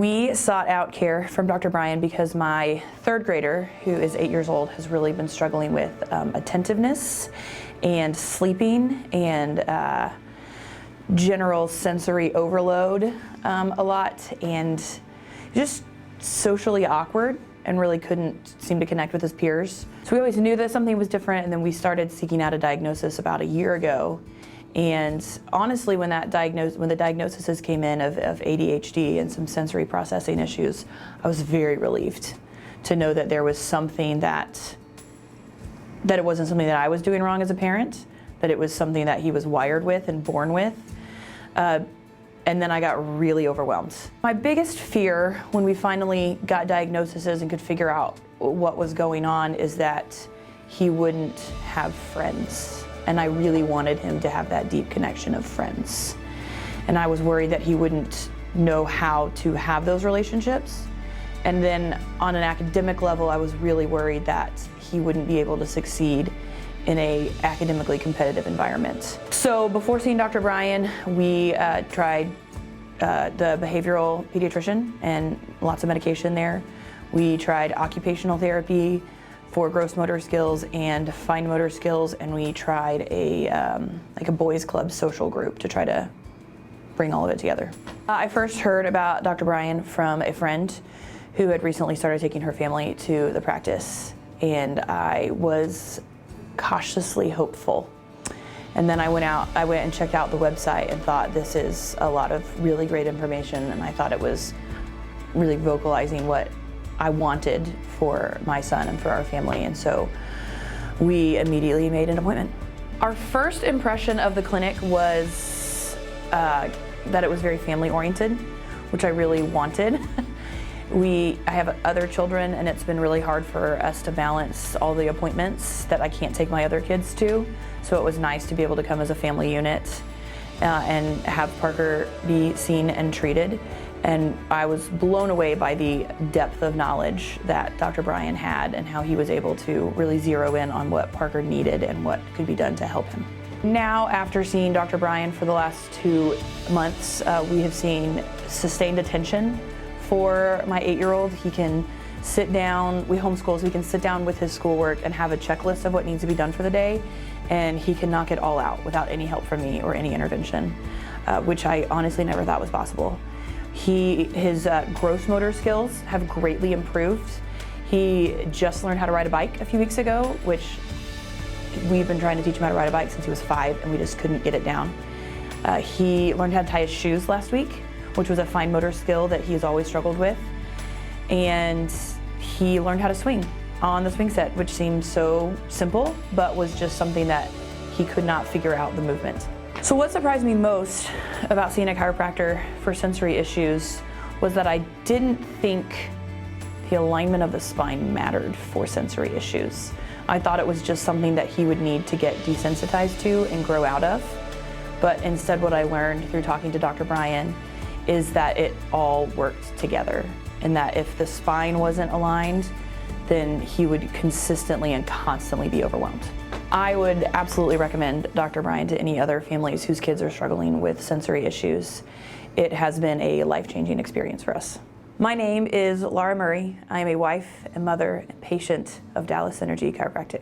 We sought out care from Dr. Bryan because my third grader, who is 8 years old, has really been struggling with attentiveness and sleeping and general sensory overload a lot, and just socially awkward and really couldn't seem to connect with his peers. So we always knew that something was different, and then we started seeking out a diagnosis about a year ago. And honestly, when the diagnoses came in of ADHD and some sensory processing issues, I was very relieved to know that there was something that it wasn't something that I was doing wrong as a parent, that it was something that he was wired with and born with. And then I got really overwhelmed. My biggest fear when we finally got diagnoses and could figure out what was going on is that he wouldn't have friends. And I really wanted him to have that deep connection of friends. And I was worried that he wouldn't know how to have those relationships. And then on an academic level, I was really worried that he wouldn't be able to succeed in a academically competitive environment. So before seeing Dr. Bryan, we tried the behavioral pediatrician and lots of medication there. We tried occupational therapy for gross motor skills and fine motor skills, and we tried like a boys club social group to try to bring all of it together. I first heard about Dr. Bryan from a friend who had recently started taking her family to the practice, and I was cautiously hopeful. And then I went and checked out the website and thought, this is a lot of really great information, and I thought it was really vocalizing what I wanted for my son and for our family, and so we immediately made an appointment. Our first impression of the clinic was that it was very family oriented, which I really wanted. I have other children, and it's been really hard for us to balance all the appointments that I can't take my other kids to, so it was nice to be able to come as a family unit and have Parker be seen and treated. And I was blown away by the depth of knowledge that Dr. Bryan had and how he was able to really zero in on what Parker needed and what could be done to help him. Now, after seeing Dr. Bryan for the last 2 months, we have seen sustained attention for my 8-year-old. He can sit down, we homeschool, so he can sit down with his schoolwork and have a checklist of what needs to be done for the day, and he can knock it all out without any help from me or any intervention, which I honestly never thought was possible. His gross motor skills have greatly improved. He just learned how to ride a bike a few weeks ago, which we've been trying to teach him how to ride a bike since he was 5, and we just couldn't get it down. He learned how to tie his shoes last week, which was a fine motor skill that he's always struggled with. And he learned how to swing on the swing set, which seemed so simple, but was just something that he could not figure out the movement. So what surprised me most about seeing a chiropractor for sensory issues was that I didn't think the alignment of the spine mattered for sensory issues. I thought it was just something that he would need to get desensitized to and grow out of. But instead, what I learned through talking to Dr. Bryan is that it all worked together, and that if the spine wasn't aligned, then he would consistently and constantly be overwhelmed. I would absolutely recommend Dr. Bryan to any other families whose kids are struggling with sensory issues. It has been a life-changing experience for us. My name is Laura Murray. I am a wife and mother and patient of Dallas Synergy Chiropractic.